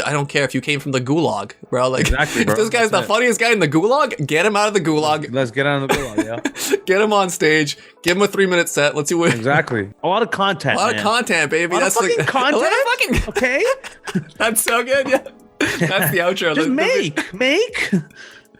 I don't care if you came from the gulag, bro. Like, exactly, bro. If this guy's the funniest guy in the gulag, get him out of the gulag. Let's get out of the gulag, yeah. Get him on stage. Give him a 3-minute set. Let's see what. Exactly. A lot of content. A lot of content, baby. That's fucking content. A lot of fucking. Okay. That's so good. Yeah. That's the outro. Just make.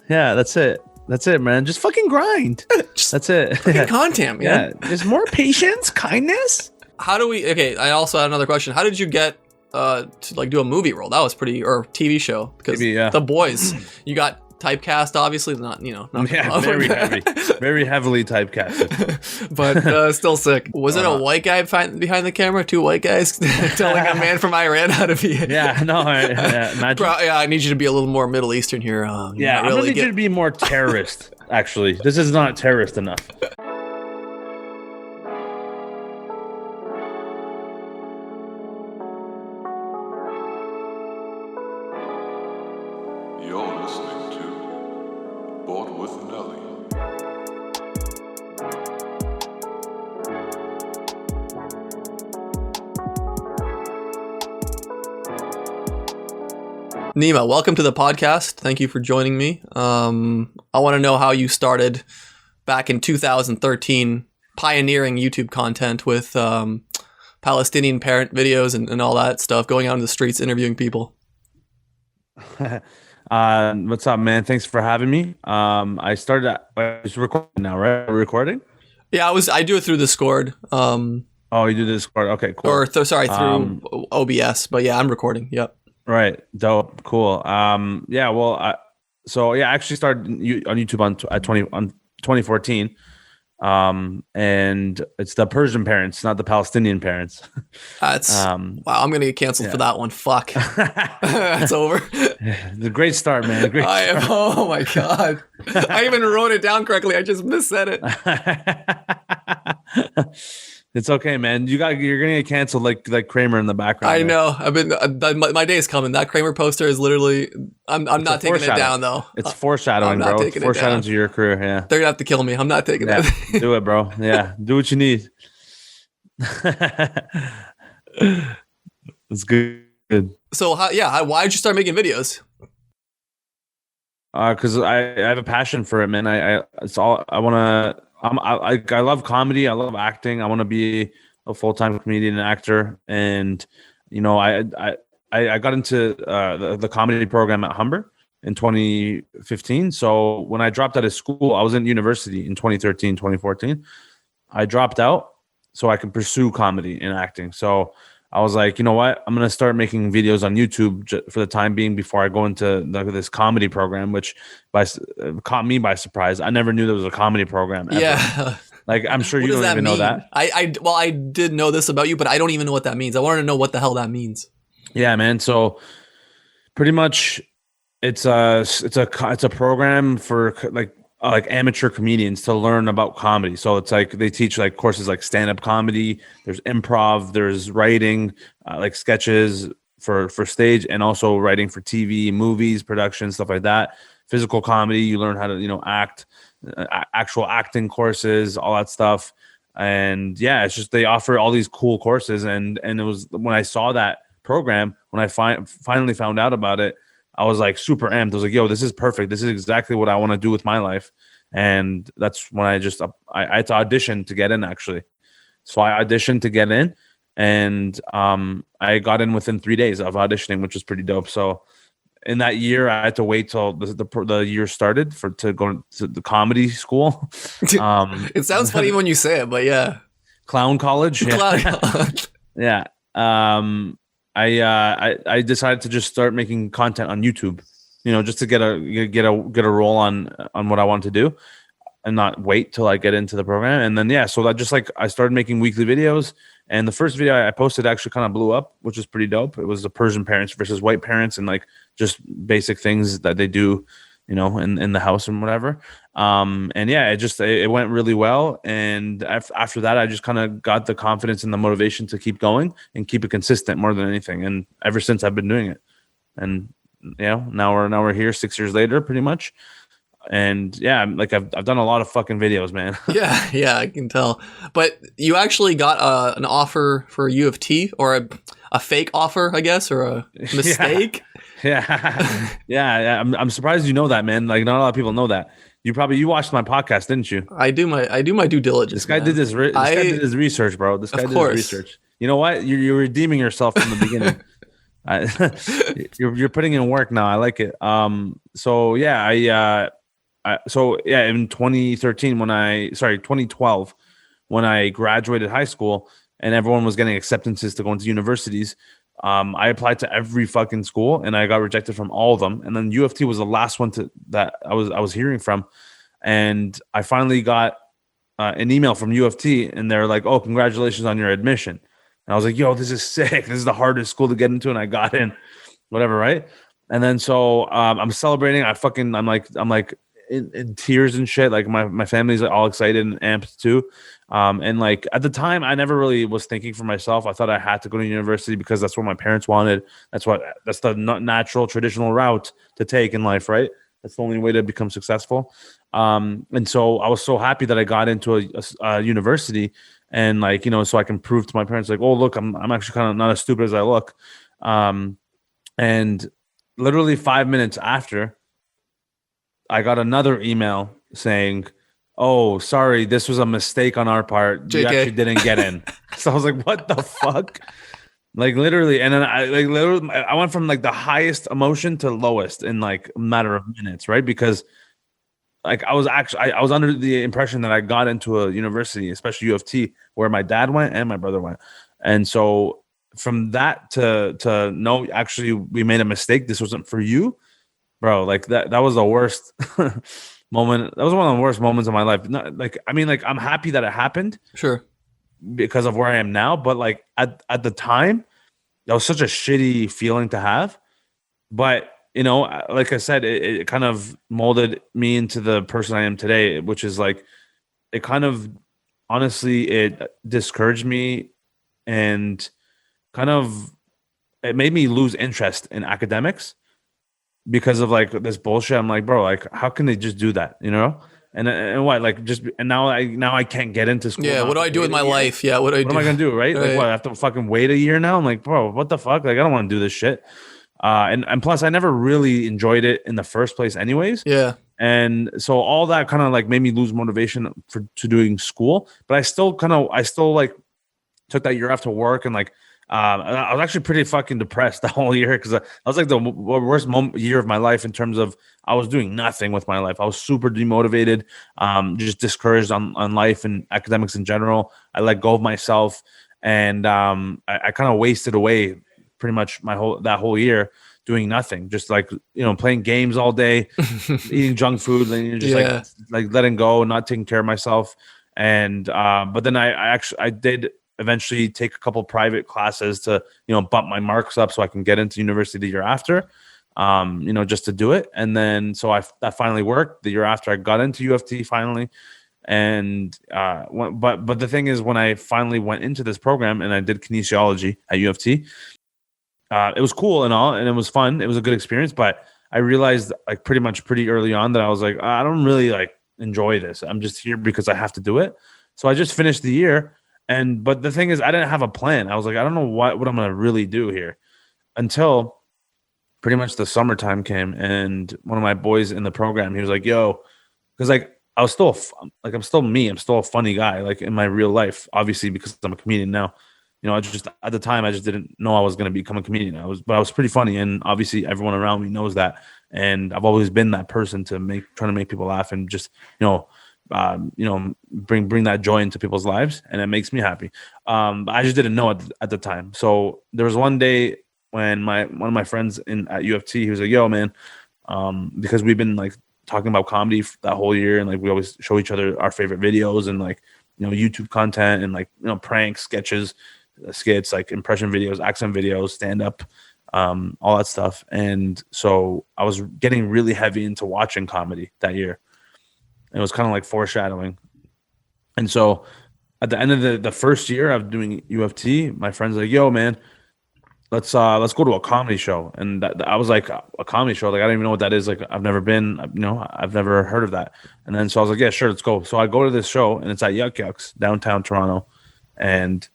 Yeah, that's it. That's it, man. Just fucking grind. That's it. Fucking content, man. Yeah. There's more patience, kindness. How do we? Okay, I also had another question. How did you get to like do a movie role? That was pretty, or TV show, because The Boys. You got typecast, obviously, not very heavily typecasted, but still sick. Was it a white guy behind the camera? 2 white guys telling a man from Iran how to be? Yeah, no, I need you to be a little more Middle Eastern here. I'm gonna need you to be more terrorist. Actually, this is not terrorist enough. You're listening to Bought with Nelly. Neema, welcome to the podcast. Thank you for joining me. I want to know how you started back in 2013 pioneering YouTube content with Palestinian parent videos and all that stuff, going out in the streets interviewing people. What's up, man? Thanks for having me. I started it's recording now, right? We're recording? Yeah, I do it through Discord. Oh, you do Discord. Okay, cool. Or through OBS, but yeah, I'm recording. Yep. Right. Dope. Cool. Yeah, well, I actually started on YouTube on 2014. And it's the Persian parents, not the Palestinian parents. Wow, I'm gonna get canceled for that one. Fuck. It's over. The great start, man. Oh my god. I even wrote it down correctly. I just missaid it. It's okay, man. You're gonna get canceled like Kramer in the background. I know. I've been my day is coming. That Kramer poster is literally. I'm not taking it down though. It's foreshadowing, bro. It's foreshadowing to your career. Yeah, they're gonna have to kill me. I'm not taking that. Do it, bro. Yeah, do what you need. It's good. So why did you start making videos? Because I have a passion for it, man. I love comedy. I love acting. I want to be a full-time comedian and actor. And, I got into the comedy program at Humber in 2015. So when I dropped out of school, I was in university in 2013, 2014. I dropped out so I could pursue comedy and acting. So I was like, you know what? I'm going to start making videos on YouTube for the time being before I go into this comedy program, which caught me by surprise. I never knew there was a comedy program ever. Yeah. Like, I'm sure you don't even know that. I did know this about you, but I don't even know what that means. I wanted to know what the hell that means. Yeah, man. So pretty much it's a program for like amateur comedians to learn about comedy. So it's like they teach like courses like stand-up comedy, there's improv, there's writing, like sketches for stage, and also writing for TV, movies, production, stuff like that. Physical comedy, you learn how to act, actual acting courses, all that stuff. And yeah, it's just they offer all these cool courses, and it was when I saw that program, when I finally found out about it, I was like super amped. I was like, yo, this is perfect. This is exactly what I want to do with my life. And that's when I had to audition to get in, actually. So I auditioned to get in, and I got in within 3 days of auditioning, which was pretty dope. So in that year, I had to wait till the year started to go to the comedy school. It sounds funny when you say it, but yeah. Clown college. Yeah. I decided to just start making content on YouTube, just to get a roll on what I wanted to do, and not wait till I get into the program. And then so that just I started making weekly videos, and the first video I posted actually kind of blew up, which was pretty dope. It was the Persian parents versus white parents, and just basic things that they do, in the house and whatever. And it went really well. And after that, I just kind of got the confidence and the motivation to keep going and keep it consistent more than anything. And ever since, I've been doing it. And now we're here 6 years later, pretty much. And yeah, I've done a lot of fucking videos, man. yeah, I can tell. But you actually got an offer for U of T, or a fake offer, I guess, or a mistake. Yeah. I'm surprised you know that, man. Like, not a lot of people know that. You watched my podcast, didn't you? I do my due diligence. This guy man. did this. This guy did his research, bro. This guy Of did his course. research. You know what? You're redeeming yourself from the beginning. You're putting in work now. I like it. So yeah, in 2012, when I graduated high school and everyone was getting acceptances to go into universities, I applied to every fucking school and I got rejected from all of them. And then U of T was the last one that I was hearing from, and I finally got an email from U of T, and they're like, "Oh, congratulations on your admission." And I was like, "Yo, this is sick. This is the hardest school to get into," and I got in, whatever, right? And then so I'm celebrating. I'm like in tears and shit. Like my family's like all excited and amped too. And like at the time, I never really was thinking for myself. I thought I had to go to university because that's what my parents wanted. That's the natural traditional route to take in life, right? That's the only way to become successful. And so I was so happy that I got into a university, and like, so I can prove to my parents, like, oh, look, I'm actually kind of not as stupid as I look. And literally 5 minutes after, I got another email saying, "Oh, sorry, this was a mistake on our part. JK. You actually didn't get in." So I was like, "What the fuck?" Like literally, and then I went from like the highest emotion to lowest in like a matter of minutes, right? Because like I was under the impression that I got into a university, especially U of T, where my dad went and my brother went, and so from that to no, actually we made a mistake. This wasn't for you, bro. Like that was the worst moment. That was one of the worst moments of my life. Not, like, I mean, like I'm happy that it happened. Sure. Because of where I am now, but like at the time, that was such a shitty feeling to have. But like I said, it kind of molded me into the person I am today, which is like, it kind of, honestly, it discouraged me and kind of, it made me lose interest in academics because of like this bullshit. I'm like, bro, like how can they just do that, And what, like, just, and now I can't get into school. Yeah, what do I do with my life? Yeah, what do I do? What am I gonna do, right? Like, what, I have to fucking wait a year now? I'm like, bro, what the fuck? Like, I don't want to do this shit. And plus, I never really enjoyed it in the first place, anyways. Yeah. And so all that kind of like made me lose motivation to doing school. But I still like took that year off to work, and like I was actually pretty fucking depressed the whole year because I was like the worst year of my life in terms of I was doing nothing with my life. I was super demotivated, just discouraged on life and academics in general. I let go of myself, and I kind of wasted away pretty much that whole year doing nothing, just like playing games all day, eating junk food, and just like letting go, not taking care of myself. And but then I did eventually take a couple private classes to bump my marks up so I can get into university the year after, just to do it. And then so that finally worked. The year after, I got into U of T finally. And but the thing is, when I finally went into this program and I did kinesiology at U of T, it was cool and all, and it was fun. It was a good experience, but I realized like pretty early on that I was like, I don't really like enjoy this. I'm just here because I have to do it. So I just finished the year. But the thing is, I didn't have a plan. I was like, I don't know what I'm going to really do here until pretty much the summertime came. And one of my boys in the program, he was like, yo, because like I was still like, I'm still me. I'm still a funny guy, like in my real life, obviously, because I'm a comedian now. I just at the time, I just didn't know I was going to become a comedian. But I was pretty funny. And obviously everyone around me knows that. And I've always been that person trying to make people laugh and just, bring that joy into people's lives, and it makes me happy. But I just didn't know at the time. So there was one day when one of my friends at U of T, he was like, "Yo, man," because we've been like talking about comedy that whole year, and like we always show each other our favorite videos and like YouTube content and like pranks, sketches, skits, like impression videos, accent videos, stand up, all that stuff. And so I was getting really heavy into watching comedy that year. It was kind of like foreshadowing. And so at the end of the first year of doing U of T, my friend's like, yo, man, let's go to a comedy show. And I was like, a comedy show? Like, I don't even know what that is. Like, I've never been, I've never heard of that. And then so I was like, yeah, sure, let's go. So I go to this show, and it's at Yuck Yucks, downtown Toronto. And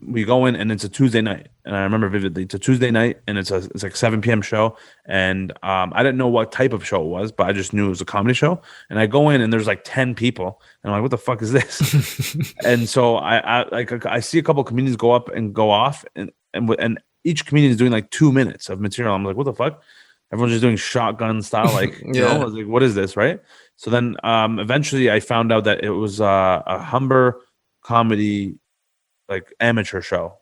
we go in and it's a Tuesday night, and I remember vividly. It's a Tuesday night, and it's like 7 p.m. show, and I didn't know what type of show it was, but I just knew it was a comedy show. And I go in, and there's like 10 people, and I'm like, "What the fuck is this?" And so I see a couple of comedians go up and go off, and each comedian is doing like 2 minutes of material. I'm like, "What the fuck?" Everyone's just doing shotgun style, like you know, I was like, "What is this?" Right? So then eventually I found out that it was a Humber comedy like amateur show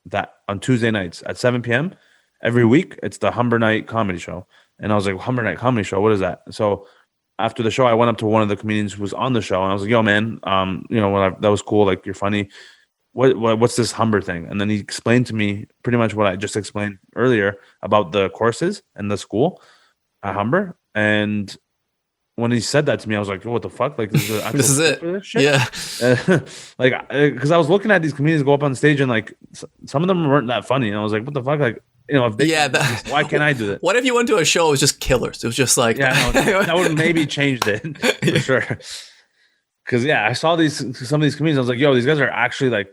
that on Tuesday nights at 7 p.m. every week. It's the Humber Night Comedy Show. And I was like, Humber Night Comedy Show, what is that? So after the show, I went up to one of the comedians who was on the show, and I was like, yo, man, you know, that was cool. Like, you're funny. What's this Humber thing? And then he explained to me pretty much what I just explained earlier about the courses and the school at Humber. And when he said that to me, I was like, oh, what the fuck? Like, this is it. Yeah. Like, because I was looking at these comedians go up on stage, and like some of them weren't that funny. And I was like, what the fuck? Like, you know, if they why can't I do that? What if you went to a show, it was just killers? It was just like, that would maybe changed it for sure. Because I saw some of these comedians, I was like, yo, these guys are actually like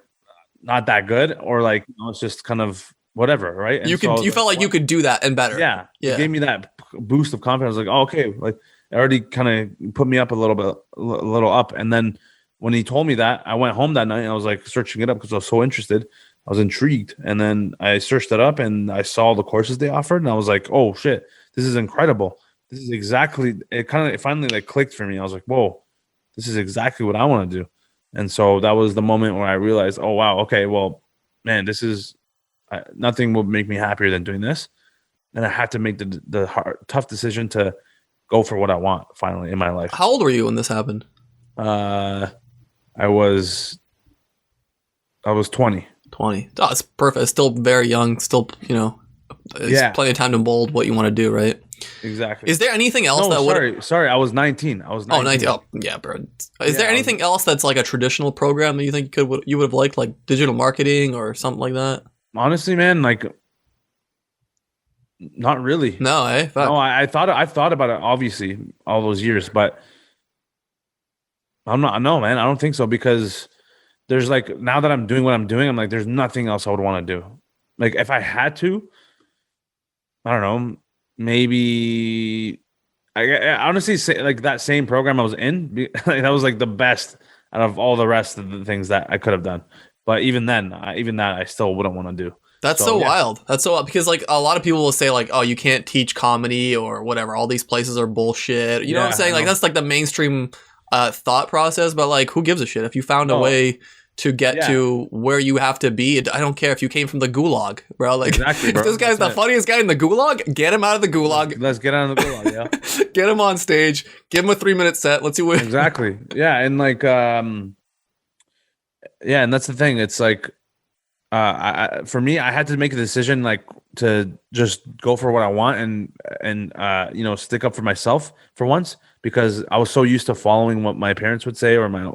not that good, or like, you know, it's just kind of whatever, right? And you felt like you could do that and better. Yeah. It gave me that boost of confidence. I was like, oh, okay, like it already kind of put me up a little up. And then when he told me that, I went home that night and I was like searching it up because I was so interested. I was intrigued. And then I searched it up and I saw the courses they offered, and I was like, oh shit, this is incredible. This is exactly, it finally like clicked for me. I was like, whoa, this is exactly what I want to do. And so that was the moment where I realized, oh wow, okay, well, man, this is nothing will make me happier than doing this. And I had to make the hard, tough decision to go for what I want finally in my life. How old were you when this happened? I was 20. 20. Oh, it's perfect. It's still very young. Still, you know, it's plenty of time to mold what you want to do, right? Exactly. Is there anything else Sorry, I was 19. Oh, 19. Oh, yeah, bro. Is there anything else that's like a traditional program that you think you would have liked, like digital marketing or something like that? Honestly, man, like not really. No, No, I've thought about it obviously all those years, but man, I don't think so, because there's like, now that I'm doing what I'm doing, I'm like, there's nothing else I would want to do. Like if I had to, I don't know, maybe I honestly say like that same program I was in, that was like the best out of all the rest of the things that I could have done. But even then, I still wouldn't want to do. That's so wild. That's so wild, because like a lot of people will say like, oh, you can't teach comedy or whatever. All these places are bullshit. You know what I'm saying? Like that's like the mainstream thought process. But like, who gives a shit? If you found a way to get to where you have to be, I don't care if you came from the gulag, bro. Like, exactly, bro. If this guy's the funniest guy in the gulag, get him out of the gulag. Let's get out of the gulag, yeah. Get him on stage. Give him a 3-minute set. Let's see what. Exactly. Yeah, and like, and that's the thing. It's like, for me, I had to make a decision, like to just go for what I want and you know, stick up for myself for once, because I was so used to following what my parents would say, or my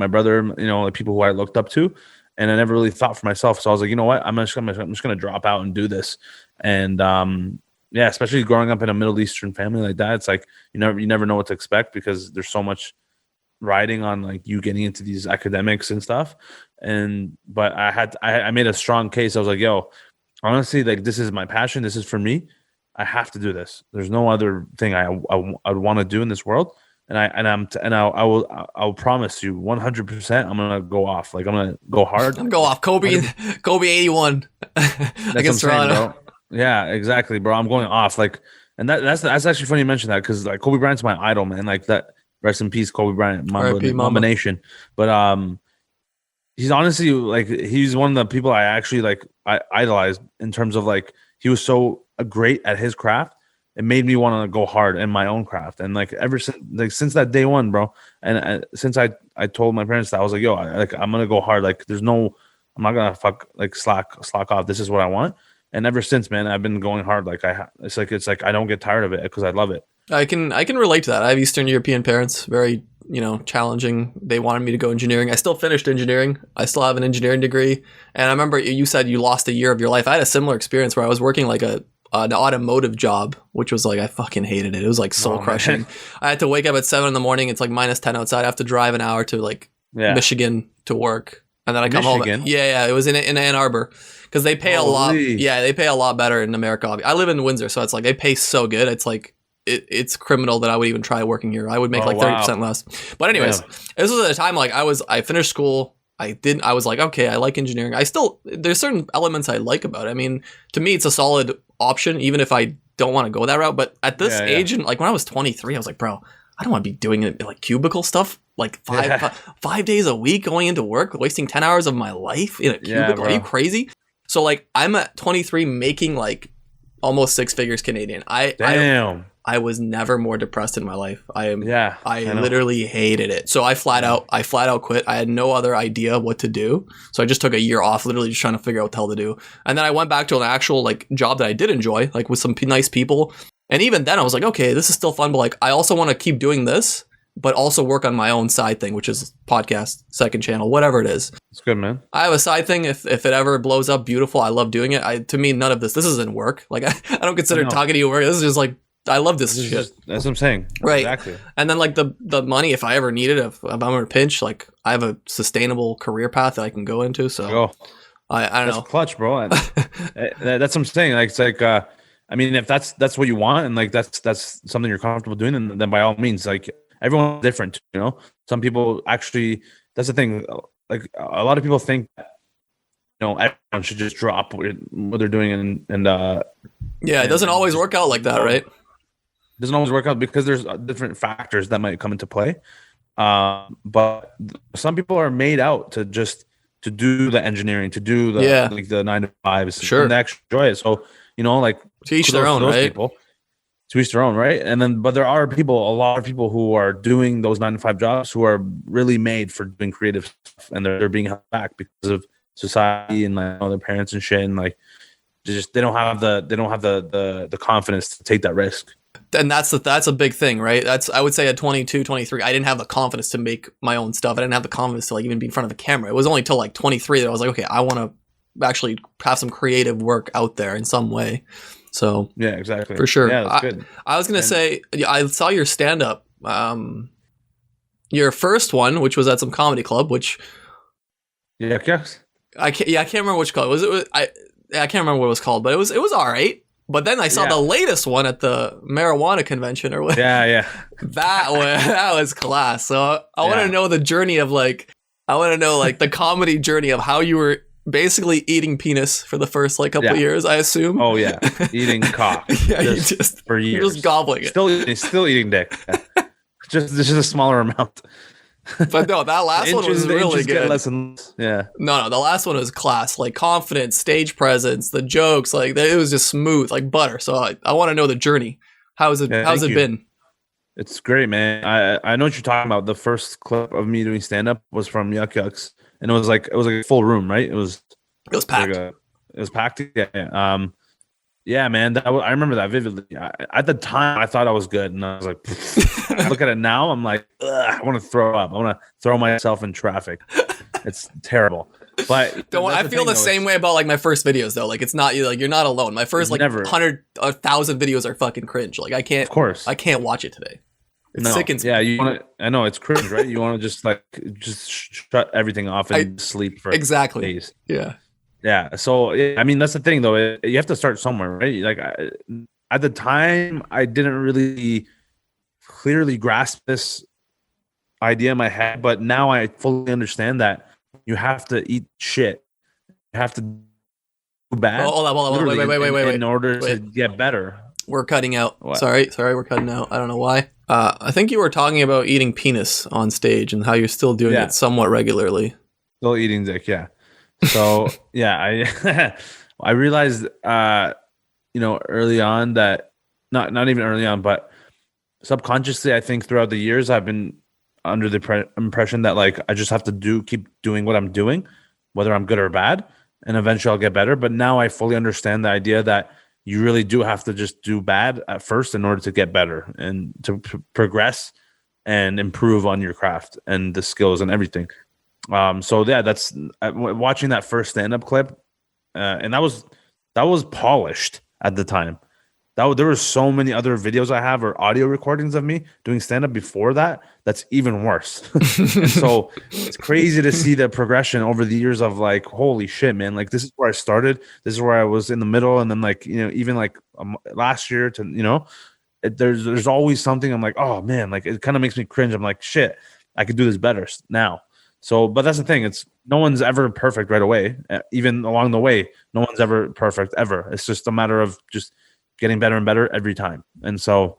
brother, you know, the people who I looked up to, and I never really thought for myself. So I was like, you know what, I'm just gonna drop out and do this. And especially growing up in a Middle Eastern family like that, it's like you never know what to expect, because there's so much riding on like you getting into these academics and stuff. But I made a strong case. I was like, yo, honestly, like this is my passion. This is for me. I have to do this. There's no other thing I want to do in this world. And I'll promise you 100% I'm going to go off. Like I'm going to go hard. I'm go off. Kobe 81 against Toronto. Yeah, exactly, bro. I'm going off. Like, and that's actually funny you mentioned that, because like Kobe Bryant's my idol, man. Like that. Rest in peace, Kobe Bryant, Mamba Nation. But he's honestly like, he's one of the people I actually like I idolized, in terms of like he was so great at his craft. It made me want to go hard in my own craft. And like ever since that day one, bro, and since I told my parents that, I was like, yo, I'm gonna go hard. Like I'm not gonna slack off. This is what I want. And ever since, man, I've been going hard. Like it's like I don't get tired of it, because I love it. I can relate to that. I have Eastern European parents, very, you know, challenging. They wanted me to go engineering. I still finished engineering. I still have an engineering degree. And I remember you said you lost a year of your life. I had a similar experience where I was working like an automotive job, which was like, I fucking hated it. It was like soul crushing. I had to wake up at 7 a.m. It's like -10 outside. I have to drive an hour to like Michigan to work. and then I come home. Michigan? Yeah, it was in Ann Arbor because they pay a lot. Holy. Yeah, they pay a lot better in America. I live in Windsor, so it's like they pay so good. It's like it's criminal that I would even try working here. I would make like 30% less. But anyways, this was at a time like I finished school. I was like, okay, I like engineering. There's certain elements I like about it. I mean, to me, it's a solid option, even if I don't want to go that route. But at this age, and like when I was 23, I was like, bro, I don't want to be doing it like cubicle stuff, like 5 days a week going into work, wasting 10 hours of my life in a cubicle. Are you crazy? So like I'm at 23 making like almost 6 figures Canadian. I was never more depressed in my life. I literally hated it. So I flat out quit. I had no other idea what to do. So I just took a year off, literally just trying to figure out what the hell to do. And then I went back to an actual like job that I did enjoy, like with some nice people. And even then I was like, okay, this is still fun, but like I also want to keep doing this, but also work on my own side thing, which is podcast, second channel, whatever it is. It's good, man. I have a side thing. If it ever blows up, beautiful. I love doing it. To me, none of this isn't work. Like I don't consider talking to you work. This is just like, I love this shit. That's what I'm saying. Right. Exactly. And then like the money, if I ever need it, if I'm in a pinch, like I have a sustainable career path that I can go into. So I don't know. Clutch, bro. That's what I'm saying. Like, it's like, I mean, if that's what you want, and like that's something you're comfortable doing, then by all means, like everyone's different, you know. Some people actually, that's the thing. Like a lot of people think, you know, everyone should just drop what they're doing, and it doesn't always work out like that, right? It doesn't always work out because there's different factors that might come into play. But some people are made out to do the engineering, to do the like the 9 to 5s, sure, and they actually enjoy it. So, you know, like to each their own, right? To each their own, right? And then, but there are a lot of people who are doing those 9 to 5 jobs who are really made for doing creative stuff, and they're being held back because of society and like their parents and shit, and like they don't have the confidence to take that risk. And that's a big thing, right? I would say at 22, 23, I didn't have the confidence to make my own stuff. I didn't have the confidence to like even be in front of a camera. It was only till like 23 that I was like, okay, I want to actually have some creative work out there in some way. So yeah, exactly, for sure. Yeah, that's good. I was gonna say, I saw your stand up, your first one, which was at some comedy club, which I can't remember which club I can't remember what it was called, but it was all right. But then I saw the latest one at the marijuana convention or what. Yeah. that was class. So I want to know the journey of like, the comedy journey of how you were basically eating penis for the first like couple of years, I assume. Oh yeah, eating cock. For years, you're just gobbling it. Still eating dick. just a smaller amount. But no, that last one was really good. Yeah. No, the last one was class, like confidence, stage presence, the jokes, like it was just smooth, like butter. So I want to know the journey. How's it been? It's great, man. I know what you're talking about. The first clip of me doing stand up was from Yuck Yucks, and it was like a full room, right? It was packed. It was packed. Yeah. Yeah, man. I remember that vividly. At the time, I thought I was good, and I was like, I look at it now, I'm like, I want to throw up. I want to throw myself in traffic. It's terrible. But I feel the same way about like my first videos though. Like it's not like you're not alone. My first like 100, 1,000 videos are fucking cringe. Like I can't. Of course. I can't watch it today. It sickens me. Yeah, you want to. I know it's cringe, right? You want to just shut everything off and sleep for days. Yeah. Yeah. So, I mean, that's the thing, though. You have to start somewhere, right? Like, at the time, I didn't really clearly grasp this idea in my head, but now I fully understand that you have to eat shit. You have to do bad. Hold on. Wait. In order to get better. We're cutting out. What? Sorry, we're cutting out. I don't know why. I think you were talking about eating penis on stage and how you're still doing it somewhat regularly. Still eating dick, yeah. So yeah, I realized early on that not even early on, but subconsciously, I think throughout the years I've been under the impression that like I just have to keep doing what I'm doing, whether I'm good or bad, and eventually I'll get better. But now I fully understand the idea that you really do have to just do bad at first in order to get better and to progress and improve on your craft and the skills and everything. So yeah, that's watching that first stand-up clip, and that was polished at the time. There were so many other videos I have or audio recordings of me doing stand-up before that. That's even worse. And so it's crazy to see the progression over the years of like, holy shit, man. Like this is where I started. This is where I was in the middle. And then like, even like last year to, there's always something I'm like, oh man, like it kind of makes me cringe. I'm like, shit, I could do this better now. So, but that's the thing. It's no one's ever perfect right away. Even along the way, no one's ever perfect ever. It's just a matter of just getting better and better every time. And so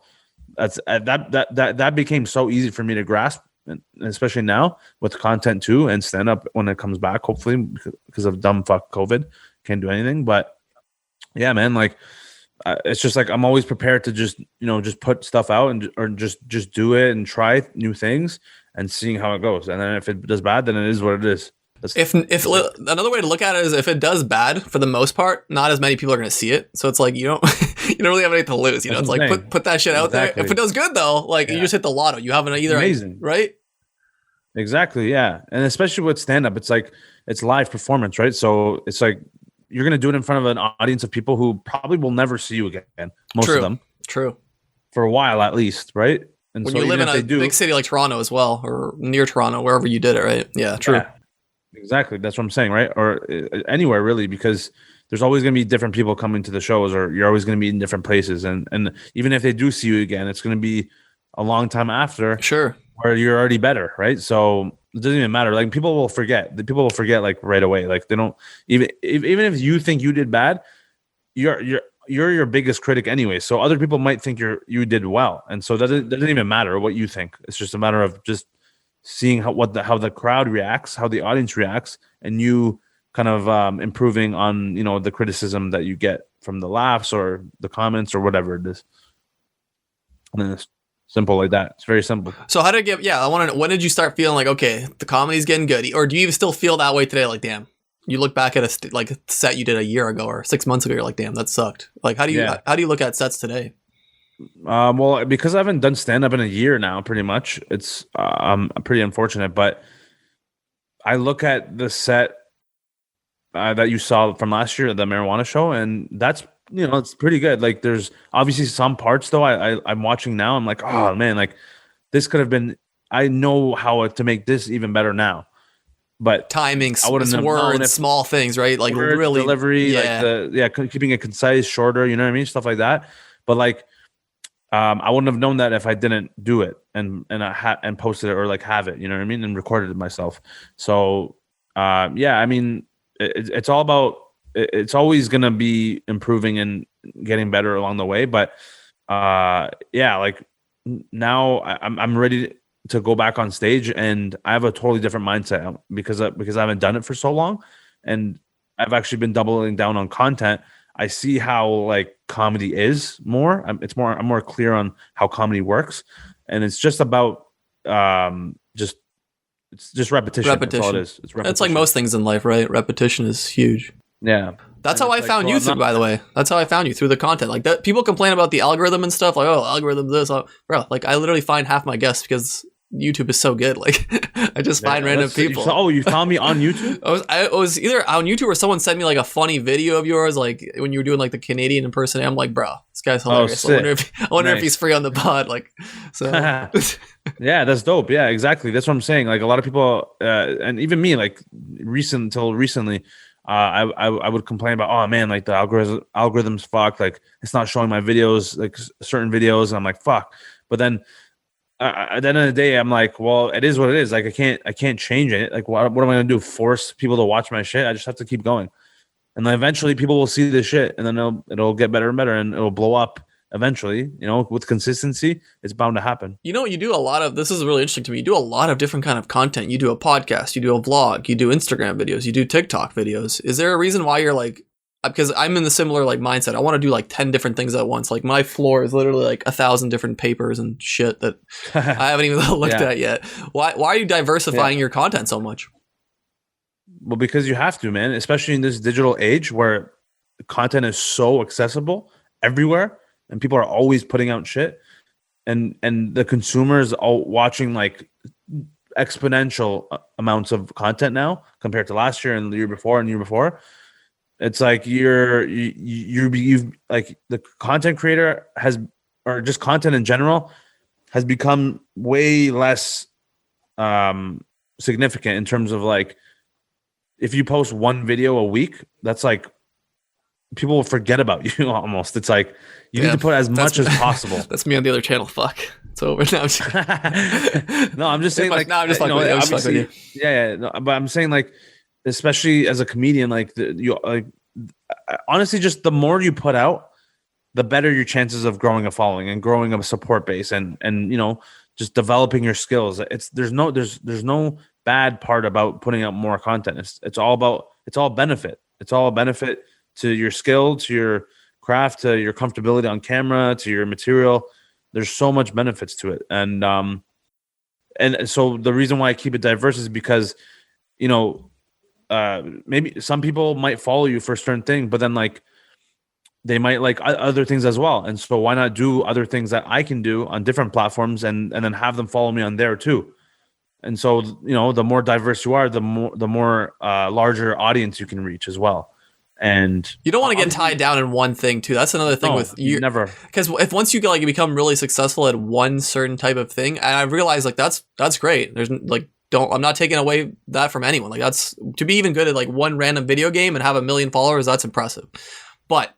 that's that became so easy for me to grasp, and especially now with content too and stand up when it comes back, hopefully, because of dumb fuck COVID, can't do anything. But yeah, man, like it's just like I'm always prepared to just put stuff out or just do it and try new things and seeing how it goes. And then if it does bad, then it is what it is. If another way to look at it is if it does bad, for the most part, not as many people are going to see it. So it's like you don't really have anything to lose. It's like put that shit out there. If it does good though, like you just hit the lotto. You haven't either. Amazing, right? Exactly, yeah. And especially with stand up, it's like it's live performance, right? So it's like you're going to do it in front of an audience of people who probably will never see you again. Most of them, true, for a while at least, right? And when so you live in a big city like Toronto as well, or near Toronto, wherever you did it, right? Yeah, true. Yeah. Exactly. That's what I'm saying, right? Or anywhere really, because there's always going to be different people coming to the shows, or you're always going to be in different places. And even if they do see you again, it's going to be a long time after. Sure. Where you're already better, right? So it doesn't even matter. Like people will forget. The people will forget like right away. Like they don't even if you think you did bad, you're your biggest critic anyway. So other people might think you did well, and so that doesn't even matter what you think. It's just a matter of just seeing how the crowd reacts, how the audience reacts, and you kind of improving on the criticism that you get from the laughs or the comments or whatever it is. And then it's simple like that. It's very simple. So how did it get? Yeah, I want to know, when did you start feeling like, okay, the comedy's getting good, or do you even still feel that way today? Like, damn, you look back at a set you did a year ago or 6 months ago, you're like, damn, that sucked. Like, how do you look at sets today? Well, because I haven't done stand-up in a year now, pretty much, it's pretty unfortunate. But I look at the set that you saw from last year, the marijuana show, and that's it's pretty good. Like, there's obviously some parts though I'm watching now. I'm like, oh man, like this could have been. I know how to make this even better now. But timing, words, small things, right? Like really delivery, keeping it concise, shorter. You know what I mean? Stuff like that. But like. I wouldn't have known that if I didn't do it and posted it or like have it, you know what I mean, and recorded it myself. So yeah, I mean, it's all about. It's always gonna be improving and getting better along the way. But yeah, like now I'm ready to go back on stage, and I have a totally different mindset because I haven't done it for so long, and I've actually been doubling down on content. I see how like comedy is more. I'm more clear on how comedy works, and it's just about it's just repetition. That's all it is. It's repetition. It's like most things in life, right? Repetition is huge. Yeah, that's how I found you through. By the way, that's how I found you through the content. Like that, people complain about the algorithm and stuff. Like, oh, algorithm this, bro. Like I literally find half my guests because YouTube is so good. Like I just find random people. You found me on YouTube? I was either on YouTube or someone sent me like a funny video of yours, like when you were doing like the Canadian impersonation. I'm like, bro, this guy's hilarious. I wonder if he's free on the pod. Like, so yeah, that's dope. Yeah, exactly. That's what I'm saying. Like a lot of people, and even me, like until recently, I would complain about, oh man, like the algorithms fuck. Like it's not showing my videos, like certain videos, and I'm like, fuck. But then. At the end of the day, I'm like, well, it is what it is. Like, I can't change it. Like, what am I going to do? Force people to watch my shit? I just have to keep going. And then eventually people will see this shit, and then it'll get better and better, and it'll blow up eventually. With consistency, it's bound to happen. You do a lot of, this is really interesting to me. You do a lot of different kind of content. You do a podcast, you do a vlog, you do Instagram videos, you do TikTok videos. Is there a reason why you're like, because I'm in the similar like mindset. I want to do like 10 different things at once. Like my floor is literally like 1,000 different papers and shit that I haven't even looked at yet. Why are you diversifying your content so much? Well, because you have to, man, especially in this digital age where content is so accessible everywhere and people are always putting out shit, and the consumers are watching like exponential amounts of content now compared to last year and the year before and the year before. It's like you've like the content creator has, or just content in general has become way less significant in terms of like, if you post one video a week, that's like people will forget about you almost. It's like you need to put as much as possible. That's me on the other channel. Fuck. It's over now. No, I'm just saying like, no, I'm just fucking with you. I'm just fucking with you. Yeah. No, but I'm saying like, especially as a comedian, like you like honestly, just the more you put out, the better your chances of growing a following and growing a support base and you know, just developing your skills. There's no bad part about putting out more content. It's all benefit. It's all a benefit to your skill, to your craft, to your comfortability on camera, to your material. There's so much benefits to it. And so the reason why I keep it diverse is because, you know, maybe some people might follow you for a certain thing, but then like they might like other things as well. And so why not do other things that I can do on different platforms and then have them follow me on there too. And so, you know, the more diverse you are, the more larger audience you can reach as well. And you don't want to get tied down in one thing too. That's another thing with you. Never. Because if once you like you become really successful at one certain type of thing, and I realize like that's great. There's like I'm not taking away that from anyone. Like that's to be even good at like one random video game and have 1 million followers. That's impressive. But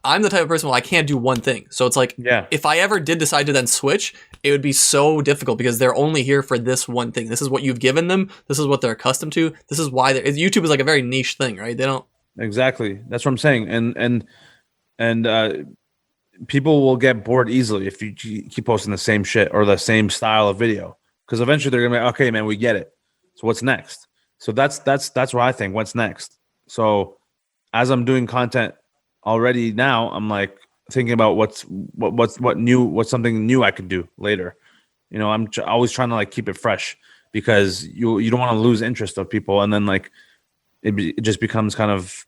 I'm the type of person where I can't do one thing. So it's like, if I ever did decide to then switch, it would be so difficult because they're only here for this one thing. This is what you've given them. This is what they're accustomed to. This is why YouTube is like a very niche thing, right? They don't. Exactly. That's what I'm saying. And people will get bored easily if you keep posting the same shit or the same style of video, because eventually they're gonna be like, okay, man, we get it. So what's next? So that's what I think. What's next? So as I'm doing content already now, I'm like thinking about what's something new I could do later. You know, I'm always trying to like keep it fresh because you don't want to lose interest of people, and then like it just becomes kind of,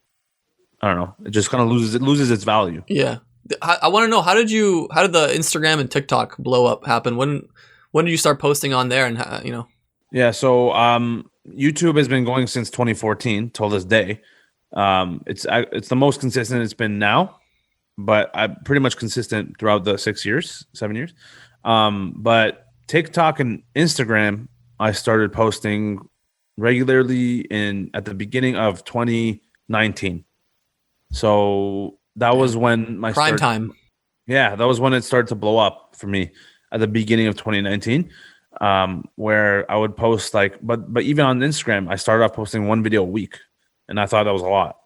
I don't know, it just kind of loses its value. Yeah, I want to know how did the Instagram and TikTok blow up happen? When did you start posting on there, and you know? Yeah, so YouTube has been going since 2014 till this day. It's the most consistent it's been now, but I'm pretty much consistent throughout the 7 years. But TikTok and Instagram, I started posting regularly at the beginning of 2019. So that was when my prime time. Yeah, that was when it started to blow up for me at the beginning of 2019. Where I would post like, but even on Instagram, I started off posting one video a week. And I thought that was a lot,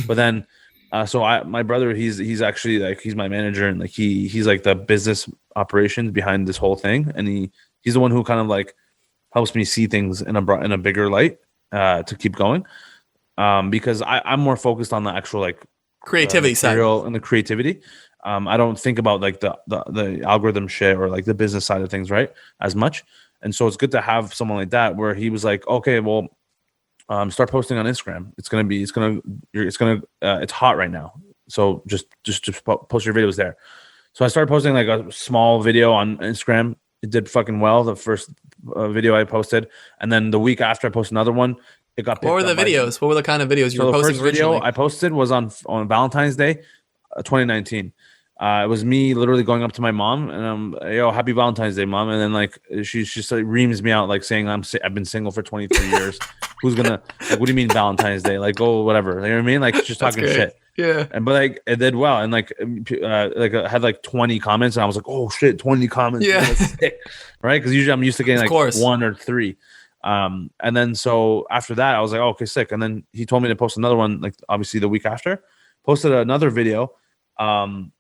but then, my brother, he's actually like, he's my manager, and like he's like the business operations behind this whole thing, and he's the one who kind of like helps me see things in a bigger light to keep going, because I'm more focused on the actual like creativity side and the creativity. I don't think about like the algorithm shit or like the business side of things right as much, and so it's good to have someone like that where he was like, okay, well. Start posting on Instagram. It's hot right now. So just post your videos there. So I started posting like a small video on Instagram. It did fucking well. The first video I posted, and then the week after I posted another one, it got. What were the videos? What were the kind of videos you were posting? The first video I posted was on Valentine's Day, 2019. It was me literally going up to my mom and I'm, yo, happy Valentine's Day, mom. And then like she just like reams me out like saying I've been single for 23 years. Who's gonna like? What do you mean Valentine's Day? Like, go whatever. You know what I mean? Like just talking shit. Yeah. And but like it did well, and like I had like 20 comments, and I was like, oh shit, 20 comments. Yeah. That's sick. Right? Because usually I'm used to getting like 1 or 3. And then so after that, I was like, oh, okay, sick. And then he told me to post another one, like obviously the week after. Posted another video. And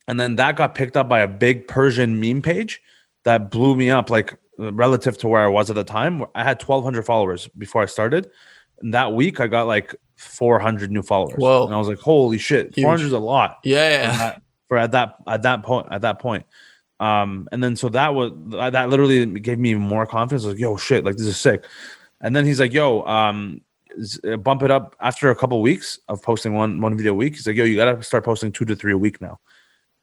then that got picked up by a big Persian meme page that blew me up, like relative to where I was at the time. I had 1,200 followers before I started. And that week I got like 400 new followers. Whoa. And I was like, holy shit, 400 is a lot. Yeah. For at that point. And then so that literally gave me more confidence. I was like, yo, shit, like this is sick. And then he's like, yo, bump it up after a couple of weeks of posting one video a week. He's like, yo, you got to start posting 2 to 3 a week now.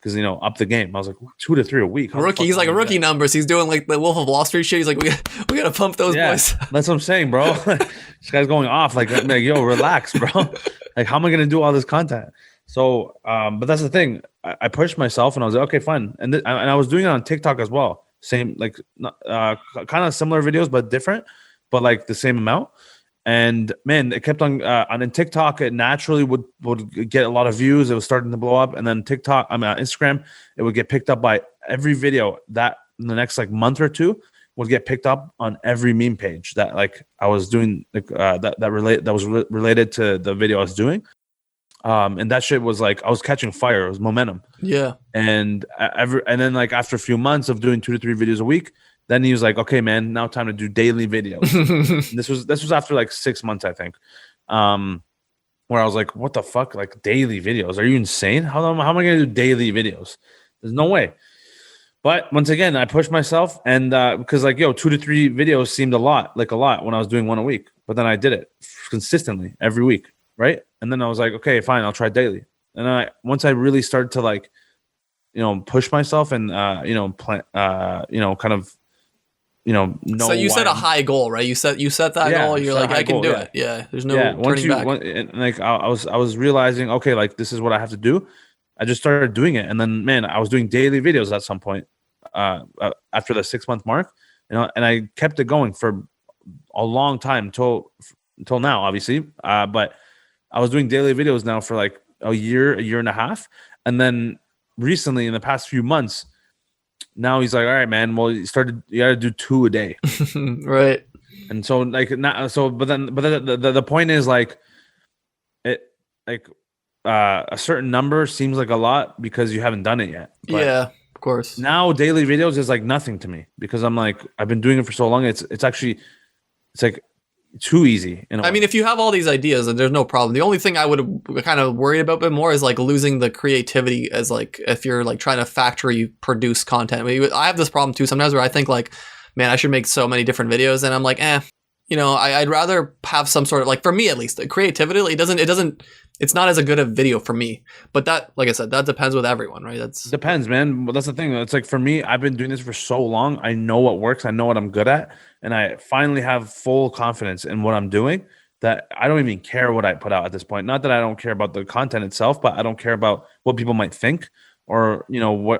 because up the game. I was like 2 to 3 a week. How the Rookie. fuck He's am I like gonna do rookie that? numbers. He's doing like the Wolf of Wall Street shit. He's like, we gotta pump those boys. That's what I'm saying, bro. This guy's going off. Like, I'm like, yo, relax, bro. Like, how am I gonna do all this content? So, but that's the thing. I pushed myself, and I was like, okay, fine. And I was doing it on TikTok as well. Same, like, kind of similar videos, but different, but like the same amount. And man, it kept on in TikTok. It naturally would get a lot of views. It was starting to blow up, and then Instagram, it would get picked up by every video that in the next like month or two would get picked up on every meme page that like I was doing, like that was related to the video I was doing. And that shit was like I was catching fire. It was momentum. Yeah. And then like after a few months of doing 2 to 3 videos a week, then he was like, okay, man, now time to do daily videos. This was after like 6 months, I think, where I was like, what the fuck? Like daily videos? Are you insane? How am I going to do daily videos? There's no way. But once again, I pushed myself, and because like, 2 to 3 videos seemed a lot when I was doing one a week. But then I did it consistently every week, right? And then I was like, okay, fine, I'll try daily. And once I really started to like, push myself and So you set a high goal, right? You set that goal. You're like, I can do it. Yeah. There's no turning back. Like I was realizing, okay, like this is what I have to do. I just started doing it, and then man, I was doing daily videos at some point after the 6-month mark, and I kept it going for a long time until now, obviously. But I was doing daily videos now for like a year and a half, and then recently in the past few months. Now he's like, all right, man. Well, you got to do 2 a day, right? And so, like, not so. But the point is, like, it, like, a certain number seems like a lot because you haven't done it yet. But yeah, of course. Now daily videos is like nothing to me because I'm like, I've been doing it for so long. It's like too easy. I mean, if you have all these ideas, then there's no problem. The only thing I would kind of worry about a bit more is like losing the creativity as like if you're like trying to factory produce content. I have this problem too sometimes where I think like, man, I should make so many different videos, and I'm like, I'd rather have some sort of like, for me at least, creativity. It's not as a good a video for me. But that, like I said, that depends with everyone, right? Depends, man. But that's the thing. It's like for me, I've been doing this for so long. I know what works. I know what I'm good at. And I finally have full confidence in what I'm doing that I don't even care what I put out at this point. Not that I don't care about the content itself, but I don't care about what people might think or,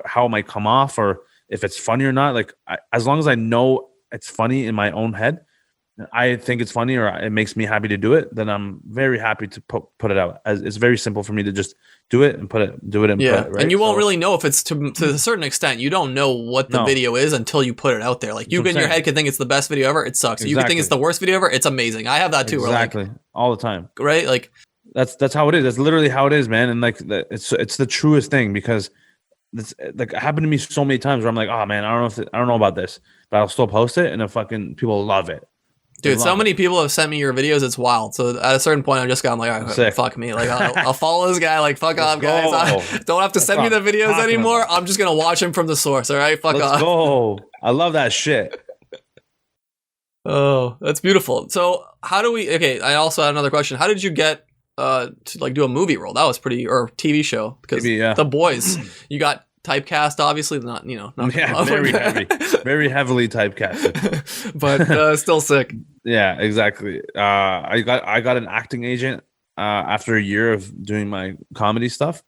how it might come off or if it's funny or not. Like as long as I know it's funny in my own head, I think it's funny or it makes me happy to do it, then I'm very happy to put it out. It's very simple for me to just do it and do it. Right? And you won't really know if it's to a certain extent. You don't know what the video is until you put it out there. Like you in your head can think it's the best video ever. It sucks. Exactly. You can think it's the worst video ever. It's amazing. I have that too. Exactly. Like, all the time. Right. Like that's how it is. That's literally how it is, man. And like it's the truest thing because it's like it happened to me so many times where I'm like, oh man, I don't know about this, but I'll still post it and the fucking people love it. Dude, so many people have sent me your videos. It's wild. So at a certain point, I'm like, all right, fuck me. Like, I'll follow this guy. Like, fuck off, guys. I don't have to send me the videos anymore. I'm just going to watch him from the source. All right, fuck off. Let's go. I love that shit. Oh, that's beautiful. So how do we, okay, I also had another question. How did you get to like do a movie role? That was or TV show. Because The Boys, you got typecast, obviously not very heavily typecasted, but still sick. Yeah, exactly. I got an acting agent after a year of doing my comedy stuff,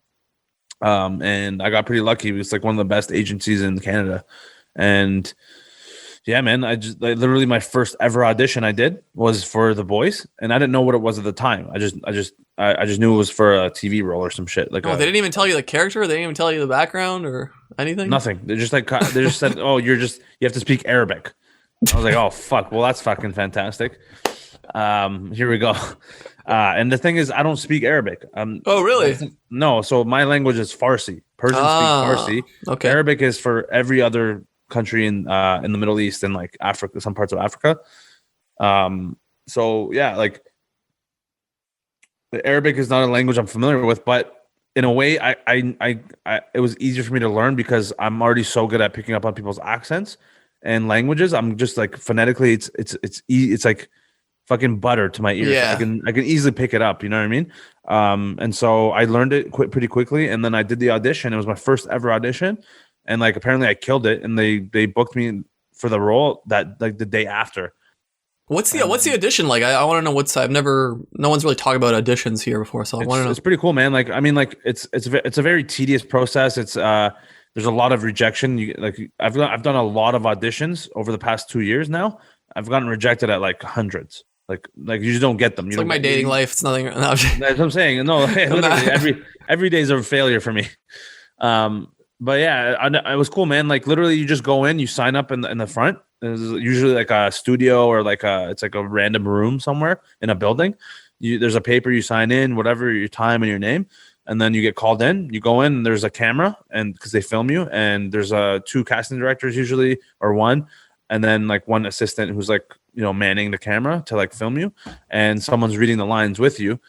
and I got pretty lucky. It was like one of the best agencies in Canada, and yeah, man, I literally my first ever audition I did was for The Boys, and I didn't know what it was at the time. I just knew it was for a TV role or some shit. Like, they didn't even tell you the character. They didn't even tell you the background or anything. Nothing. They just said, oh, you have to speak Arabic. I was like, oh fuck. Well, that's fucking fantastic. Here we go. And the thing is, I don't speak Arabic. Oh, really? No. So my language is Farsi. Persians speak Farsi. Okay. Arabic is for every other country in the Middle East and like Africa, some parts of Africa. So yeah, like the Arabic is not a language I'm familiar with, but in a way, I it was easier for me to learn because I'm already so good at picking up on people's accents and languages. I'm just like phonetically, it's like fucking butter to my ears. Yeah. I can easily pick it up. You know what I mean? And so I learned it pretty quickly, and then I did the audition. It was my first ever audition, and like apparently I killed it, and they booked me for the role that like the day after. What's the audition like? I want to know no one's really talked about auditions here before, so I want to know. It's pretty cool, man. Like, I mean, like it's a very tedious process. It's there's a lot of rejection. I've done a lot of auditions over the past 2 years now. I've gotten rejected at like hundreds. Like you just don't get them. It's like my dating life. It's nothing. No, that's what I'm saying. No, literally every day is a failure for me. But yeah, it was cool, man. Like literally, you just go in, you sign up in the front. There's usually like a studio or it's like a random room somewhere in a building. There's a paper you sign in, whatever your time and your name, and then you get called in. You go in, and there's a camera, and because they film you, and there's two casting directors usually or one, and then like one assistant who's like manning the camera to like film you, and someone's reading the lines with you.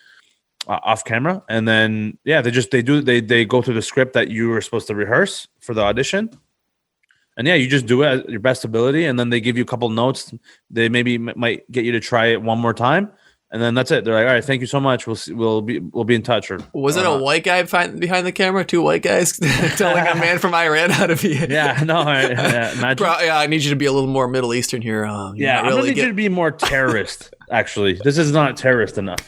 Off camera, and then they go through the script that you were supposed to rehearse for the audition, and you just do it at your best ability, and then they give you a couple notes. They might get you to try it one more time, and then that's it. They're like, all right, thank you so much. We'll be in touch. Or was it a white guy behind the camera? Two white guys telling a man from Iran how to be? Yeah, no, I need you to be a little more Middle Eastern here. I need you to be more terrorist. Actually, this is not terrorist enough.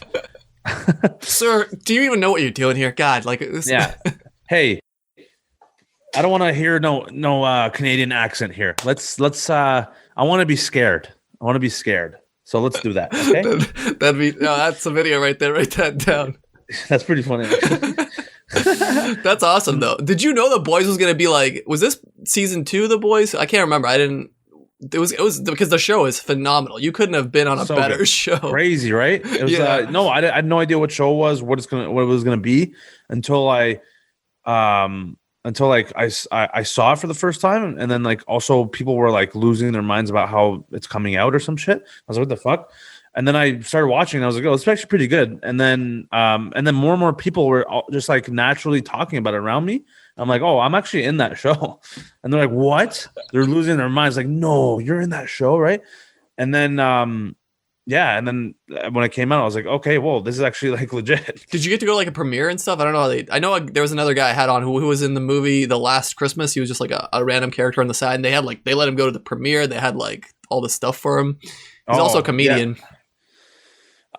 Sir, do you even know what you're doing here? God, like this. Yeah. Hey, I don't want to hear no Canadian accent here. Let's I want to be scared. So let's do that. Okay. That's a video right there. Write that down. That's pretty funny. That's awesome though. Did you know The Boys was going to be like, was this season 2 of The Boys? I can't remember. It was because the show is phenomenal. You couldn't have been on a better show. Crazy, right? It was I had no idea what show it was, what it was gonna be until I saw it for the first time, and then like also people were like losing their minds about how it's coming out or some shit. I was like, what the fuck? And then I started watching, and I was like, oh, it's actually pretty good. And then more and more people were just like naturally talking about it around me. I'm like, oh, I'm actually in that show. And they're like, what? They're losing their minds. Like, no, you're in that show, right? And then, and then when I came out, I was like, okay, well, this is actually like legit. Did you get to go to like a premiere and stuff? I don't know. I know there was another guy I had on who was in the movie The Last Christmas. He was just like a random character on the side, and they let him go to the premiere. They had like all the stuff for him. He's also a comedian.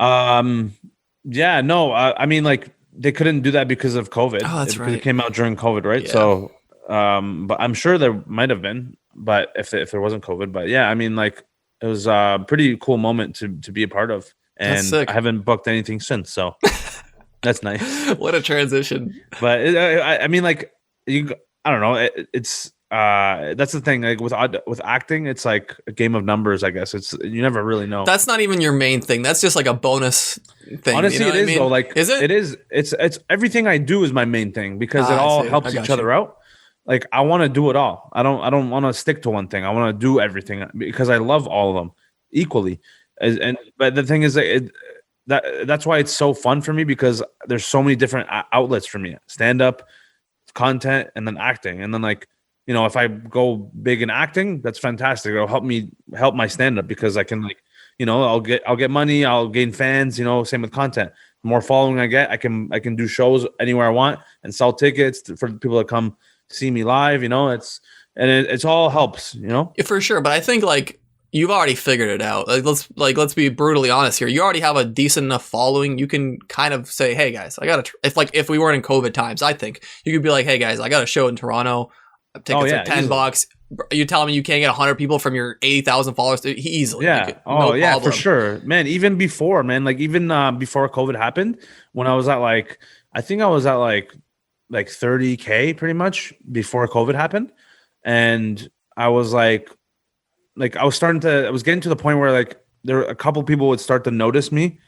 Yeah. I mean, like, they couldn't do that because of COVID. Oh, that's right. It came out during COVID, right? Yeah. So, but I'm sure there might have been, but if there wasn't COVID, but yeah, I mean, like, it was a pretty cool moment to be a part of, and I haven't booked anything since, so that's nice. What a transition! But I mean, like, I don't know. It's that's the thing. Like with acting, it's like a game of numbers. I guess you never really know. That's not even your main thing. That's just like a bonus thing. Honestly, it is though. Like, is it? It is. It's everything I do is my main thing because it all helps each other out. Like, I want to do it all. I don't want to stick to one thing. I want to do everything because I love all of them equally. But the thing is that's why it's so fun for me, because there's so many different outlets for me: stand up, content, and then acting. And then, like, if I go big in acting, that's fantastic. It'll help my stand up because I can, like, I'll get money, I'll gain fans. Same with content. The more following I get, I can do shows anywhere I want and sell tickets for people to come see me live. It's all helps. Yeah, for sure. But I think, like, you've already figured it out. Let's be brutally honest here. You already have a decent enough following. You can kind of say, hey guys, I got to. If we weren't in COVID times, I think you could be like, hey guys, I got a show in Toronto. Tickets are $10. You telling me you can't get 100 people from your 80,000 followers easily? Yeah. Yeah, for sure, man. Even before, man, like even before COVID happened, when I was at like 30K pretty much before COVID happened, and I was like I was getting to the point where like there were a couple people would start to notice me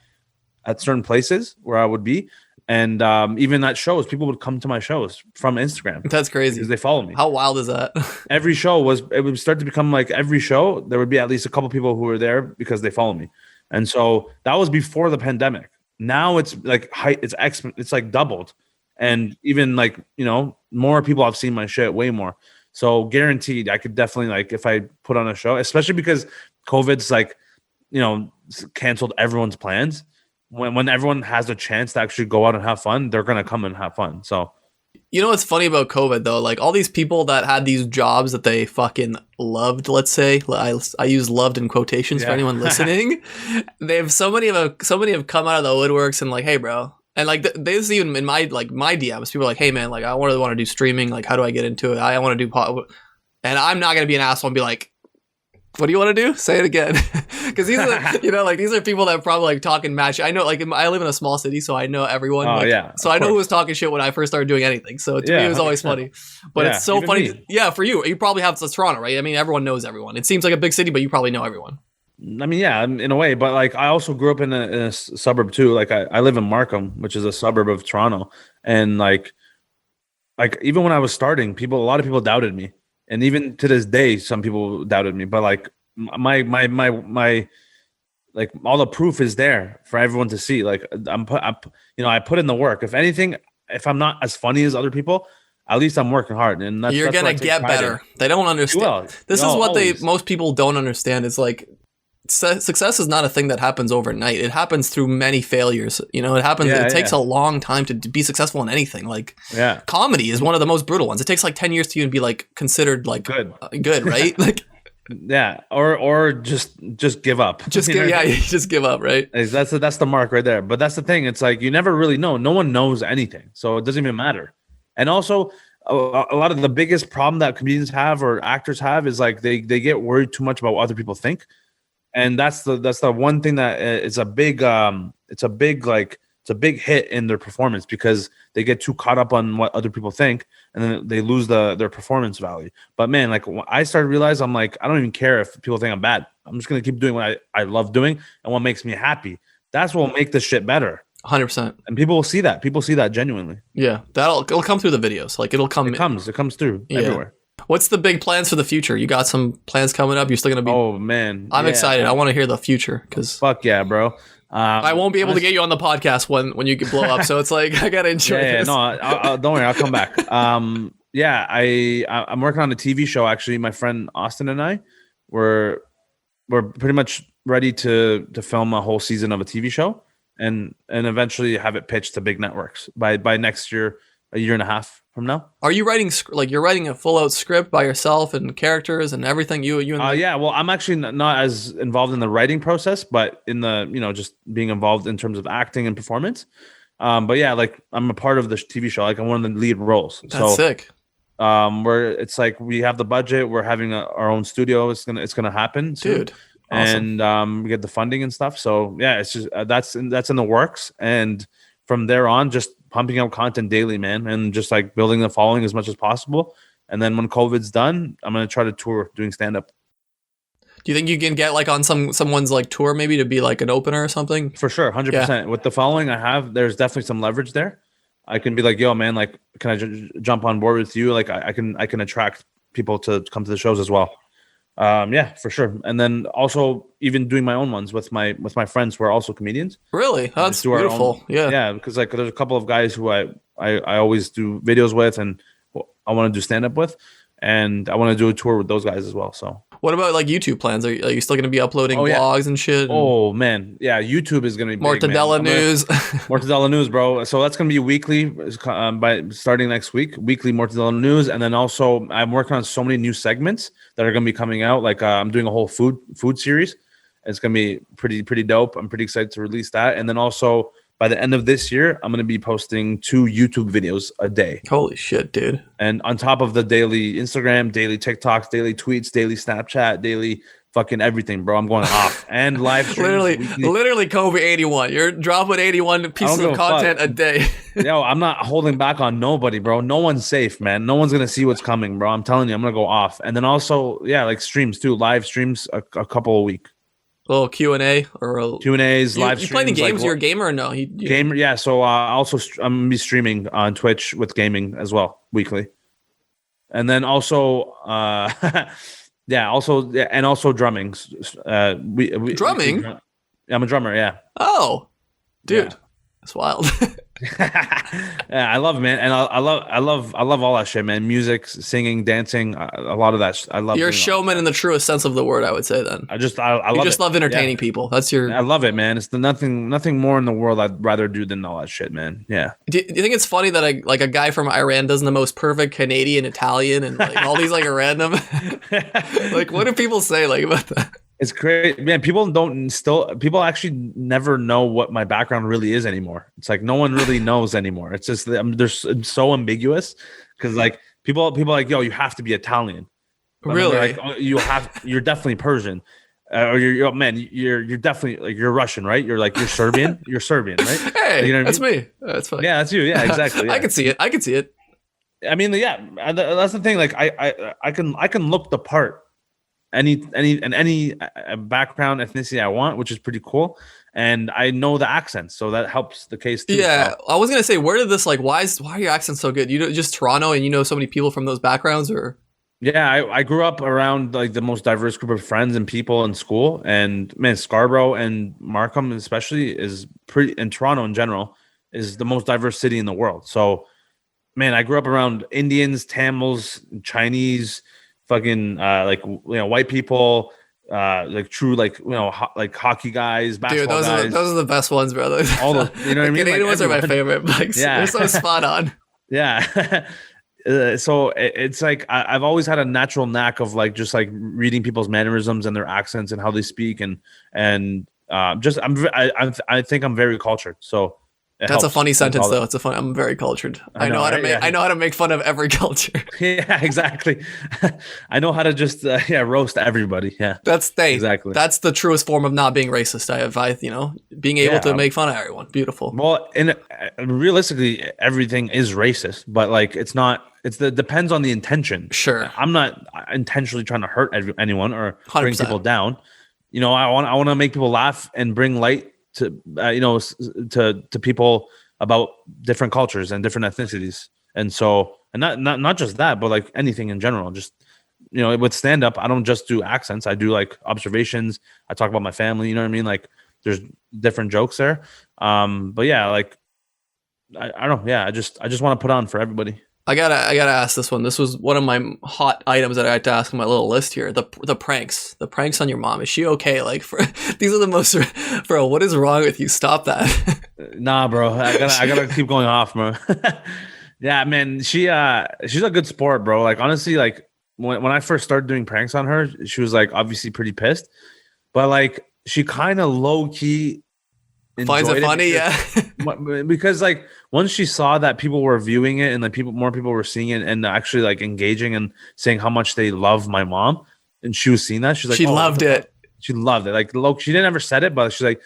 at certain places where I would be. And even at shows, people would come to my shows from Instagram. That's crazy because they follow me. How wild is that? Every show it would start to become like every show there would be at least a couple people who were there because they follow me. And so that was before the pandemic. Now it's like it's like doubled, and even like more people have seen my shit, way more. So guaranteed, I could definitely, like, if I put on a show, especially because COVID's like canceled everyone's plans. When everyone has a chance to actually go out and have fun, they're gonna come and have fun. So You know what's funny about COVID though? Like all these people that had these jobs that they fucking loved, let's say, I use loved in quotations for anyone listening. They've so many have come out of the woodworks and like, hey bro. And like there's even in my DMs, people are like, hey man, like I really want to do streaming. Like how do I get into it? I want to do and I'm not gonna be an asshole and be like, what do you want to do? Say it again. Because these are, these are people that probably like talking match. I know, like I live in a small city, so I know everyone. Oh, like, yeah. So I know who was talking shit when I first started doing anything. So to me, it was always 100%. funny. But it's so funny. Me. Yeah, for you. You probably have Toronto, right? I mean, everyone knows everyone. It seems like a big city, but you probably know everyone. I mean, yeah, in a way. But like I also grew up in a suburb too. Like I live in Markham, which is a suburb of Toronto. And like even when I was starting, a lot of people doubted me. And even to this day, some people doubted me. But like my like all the proof is there for everyone to see. Like I put in the work. If anything, if I'm not as funny as other people, at least I'm working hard. And you're gonna get better. They don't understand. This is what most people don't understand. Is like success is not a thing that happens overnight. It happens through many failures. It happens. It takes a long time to be successful in anything. Like comedy is one of the most brutal ones. It takes like 10 years to even be like considered like good, right? Like. Yeah, or just give up. Just give up, right? That's the mark right there. But that's the thing. It's like you never really know. No one knows anything, so it doesn't even matter. And also, a lot of the biggest problem that comedians have or actors have is like they get worried too much about what other people think, and that's the one thing that is a big it's a big hit in their performance because they get too caught up on what other people think and then they lose their performance value. But man, like when I started to realize, I'm like, I don't even care if people think I'm bad. I'm just going to keep doing what I love doing and what makes me happy. That's what will make this shit better. 100%. And people will see that. People see that genuinely. Yeah. It'll come through the videos. Like it comes through everywhere. What's the big plans for the future? You got some plans coming up? You're still going to be... Oh, man. I'm excited. I want to hear the future because... Fuck yeah, bro. I won't be able to get you on the podcast when you blow up. So it's like, I got to enjoy this. No, don't worry. I'll come back. I'm working on a TV show. Actually, my friend Austin and I, we're pretty much ready to film a whole season of a TV show and eventually have it pitched to big networks by next year, a year and a half from now. Are you writing you're writing a full out script by yourself and characters and everything? You and well, I'm actually not as involved in the writing process, but in the just being involved in terms of acting and performance. But yeah, like I'm a part of the TV show. Like I'm one of the lead roles. That's sick. It's like we have the budget. We're having our own studio. It's gonna happen, dude. Awesome. And we get the funding and stuff. So yeah, it's just that's in the works. And from there on, just pumping out content daily, man, and just like building the following as much as possible. And then when COVID's done, I'm gonna try to tour doing stand up. Do you think you can get like on someone's like tour maybe to be like an opener or something? For sure, 100%. With the following I have, there's definitely some leverage there. I can be like, yo, man, like, can I jump on board with you? Like, I can attract people to come to the shows as well. Yeah, for sure. And then also even doing my own ones with my friends who are also comedians. Really? That's beautiful. Yeah, because like there's a couple of guys who I always do videos with and I want to do stand up with, and I want to do a tour with those guys as well. So what about like YouTube plans? Are you still going to be uploading vlogs and shit? Oh man, yeah, YouTube is going to be Mortadella News. Mortadella News, bro. So that's going to be weekly by starting next week. Weekly Mortadella News, and then also I'm working on so many new segments that are going to be coming out. Like I'm doing a whole food series. It's going to be pretty dope. I'm pretty excited to release that, and then also by the end of this year, I'm going to be posting 2 YouTube videos a day. Holy shit, dude. And on top of the daily Instagram, daily TikToks, daily tweets, daily Snapchat, daily fucking everything, bro. I'm going off. And live streams. Literally COVID 81. You're dropping 81 pieces of content a day. Yo, I'm not holding back on nobody, bro. No one's safe, man. No one's going to see what's coming, bro. I'm telling you, I'm going to go off. And then also, yeah, like streams too. Live streams a couple a week. Little Q&A or Q&As, live streams. You play any games? Like, you're a gamer or no? Gamer, yeah. So also I'm gonna be streaming on Twitch with gaming as well weekly, and then also and also drumming. Drumming? I'm a drummer. Yeah. Oh, dude, that's wild. Yeah, I love it, man, and I love all that shit, man. Music, singing, dancing, a lot of that. I love. You're a doing all showman that. in the truest sense of the word, I would say. Then I love you just it. love entertaining Yeah. people. That's your. I love it, man. It's the nothing more in the world I'd rather do than all that shit, man. Yeah. Do you think it's funny that a guy from Iran does the most perfect Canadian Italian and like all these like random like what do people say like about that? It's great, man. People actually never know what my background really is anymore. It's like no one really knows anymore. It's just it's so ambiguous because like people are like, yo, you have to be Italian. But Really? like, oh, you're definitely Persian, or you're definitely like you're Russian, right? You're Serbian. You're Serbian, right? Hey, You know what I that's mean? me. That's fine. Yeah, that's you. Yeah, exactly. I Yeah. can see it. I can see it. I mean, yeah, that's the thing. Like, I can look the part any background ethnicity I want, which is pretty cool, and I know the accents, so that helps the case too. Yeah, So, I was gonna say, where did this like? Why are your accents so good? You know, just Toronto, and you know so many people from those backgrounds, or yeah, I grew up around like the most diverse group of friends and people in school, and man, Scarborough and Markham especially is pretty, and Toronto in general is the most diverse city in the world. So, man, I grew up around Indians, Tamils, Chinese, fucking white people, like true like like hockey guys, dude, basketball guys. those are the best ones, brother. All the you know what I mean. Canadian Like ones are my everyone. favorite. Like, Yeah. they're so spot on. Yeah. So it's like I've always had a natural knack of like just like reading people's mannerisms and their accents and how they speak and just I think I'm very cultured. So it That's a helps funny with sentence, all that. though. It's a fun. I'm very cultured. I I know know, how to right? make. Yeah. I know how to make fun of every culture. Yeah, exactly. I know how to just roast everybody. Yeah, exactly. That's the truest form of not being racist. Being able Yeah. to make fun of everyone. Beautiful. Well, and realistically, everything is racist, but like it's not. Depends on the intention. Sure. I'm not intentionally trying to hurt anyone or bring 100%. people down. You know, I want to make people laugh and bring light to to people about different cultures and different ethnicities. And so, and not just that, but like anything in general. Just with stand up, I don't just do accents. I do like observations. I talk about my family. You know what I mean? Like there's different jokes there. But yeah, like I don't know. Yeah, I just want to put on for everybody. I gotta ask this one. This was one of my hot items that I had to ask on my little list here. The pranks on your mom. Is she okay? Like, these are the most. Bro, what is wrong with you? Stop that. Nah, bro. I gotta keep going off, bro. Yeah, man. She's a good sport, bro. Like honestly, like when I first started doing pranks on her, she was like obviously pretty pissed, but like she kind of low key Finds it funny, because like once she saw that people were viewing it and like more people were seeing it and actually like engaging and saying how much they love my mom, and she was seeing that, she's like, she loved it. She loved it. Like she didn't ever said it, but she's like,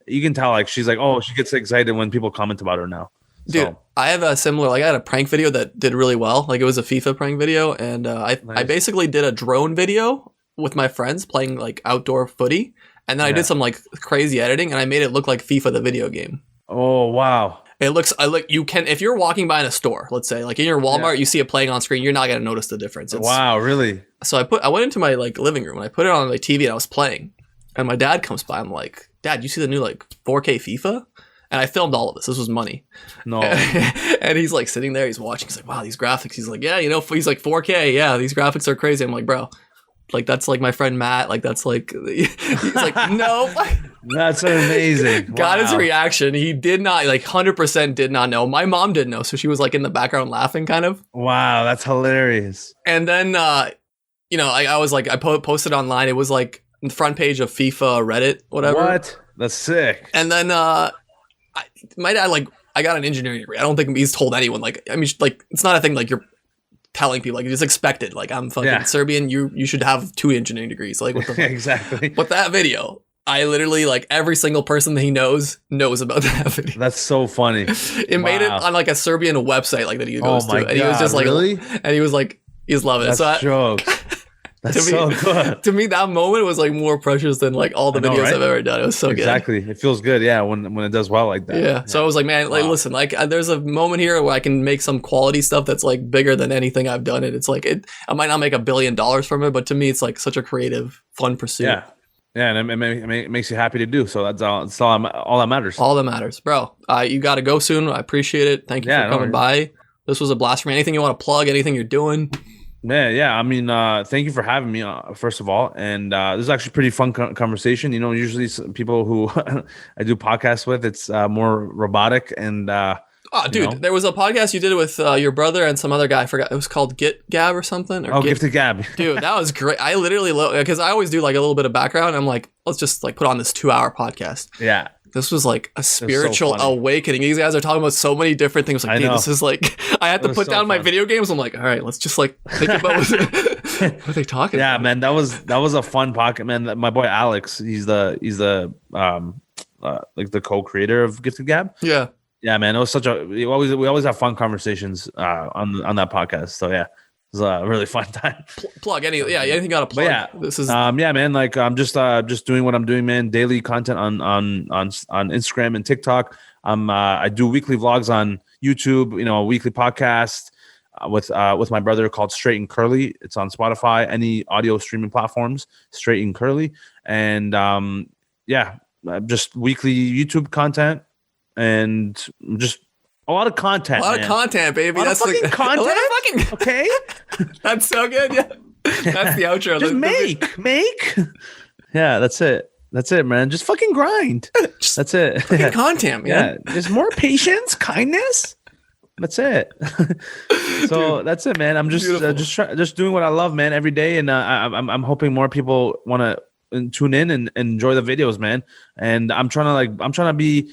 you can tell like she's like, oh, she gets excited when people comment about her now. Dude, So, I have a similar, like I had a prank video that did really well. Like it was a FIFA prank video. And I Nice. basically did a drone video with my friends playing like outdoor footy. And then I Yeah. did some like crazy editing and I made it look like FIFA, the video game. oh wow. You can, if you're walking by in a store, let's say like in your Walmart, you see it playing on screen, you're not going to notice the difference. Wow, really? So I went into my like living room and I put it on my TV and I was playing and my dad comes by. I'm like, Dad, you see the new like 4K FIFA? And I filmed all of this. This was money. No. And he's like sitting there, he's watching. He's like, wow, these graphics. He's like, yeah, he's like 4K. Yeah, these graphics are crazy. I'm like, bro, like that's like my friend Matt. Like that's like, he's like, no. That's amazing. Got his Wow. reaction. He did not, like 100% did not know. My mom didn't know. So she was like in the background laughing kind of. Wow, that's hilarious. And then, I was like, I posted online. It was like the front page of FIFA, Reddit, whatever. What? That's sick. And then my dad, like, I got an engineering degree. I don't think he's told anyone. Like, I mean, like, it's not a thing like you're telling people. Like, it's expected. Like, I'm fucking Yeah. Serbian. You should have 2 engineering degrees. Like, what the fuck? Exactly. But that video, I literally, like, every single person that he knows about that video. That's so funny. It made it Wow. on, like, a Serbian website, like, that he goes Oh my to. And he was God, just like, really? and he was like, he's loving it. That's So jokes. That's so good. to me, that moment was like more precious than like all the I know, videos right? I've ever done. It was so Exactly. It feels good, yeah, when it does well like that. good. Yeah. So I was like, man, like, Wow. listen, like, there's a moment here where I can make some quality stuff that's like bigger than anything I've done. And it's like, I might not make $1 billion from it, but to me, it's like such a creative, fun pursuit. Yeah. Yeah, and it makes you happy to do. So that's all that matters. All that matters, bro. You got to go soon. I appreciate it. Thank you for coming by. This was a blast for me. Anything you want to plug? Anything you're doing? Yeah. I mean, thank you for having me, first of all. And this is actually a pretty fun conversation. You know, usually people who I do podcasts with, it's more robotic and. Oh, dude, there was a podcast you did with your brother and some other guy. I forgot. It was called Gab or something. Or Gifted Gab. Dude, that was great. I literally because I always do like a little bit of background. I'm like, let's just like put on this 2-hour podcast. Yeah. This was like a spiritual awakening. These guys are talking about so many different things. Like, dude, this is like, I had to put down my video games. I'm like, all right, let's just like think about what are they talking about? Yeah, man, that was a fun podcast, man. My boy Alex, he's the like the co-creator of Gifted Gab. Yeah. Yeah, man, it was we always have fun conversations on that podcast. So yeah, it was a really fun time. Plug anything you got to plug. But yeah, this is man. Like I'm just doing what I'm doing, man. Daily content on Instagram and TikTok. I do weekly vlogs on YouTube. You know, a weekly podcast with my brother called Straight and Curly. It's on Spotify, any audio streaming platforms. Straight and Curly, and just weekly YouTube content. And just a lot of content. A lot of content, baby. That's fucking content. Okay. That's so good. Yeah. That's the outro. Just make. Yeah, that's it. That's it, man. Just fucking grind. That's it. Fucking content, man. Yeah. There's more patience, kindness. That's it. So dude, that's it, man. I'm just doing what I love, man, every day, and I'm hoping more people want to tune in and enjoy the videos, man. And I'm trying to be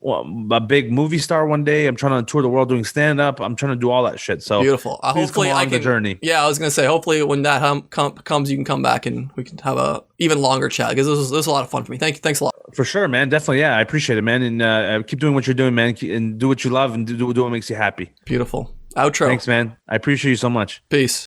a big movie star one day. I'm trying to tour the world doing stand up. I'm trying to do all that shit. So beautiful. Hopefully I can. The journey. Yeah, I was gonna say. Hopefully when that comes, you can come back and we can have a even longer chat because this was a lot of fun for me. Thanks a lot. For sure, man. Definitely. Yeah, I appreciate it, man. And keep doing what you're doing, man. And do what you love and do what makes you happy. Beautiful. Outro. Thanks, man. I appreciate you so much. Peace.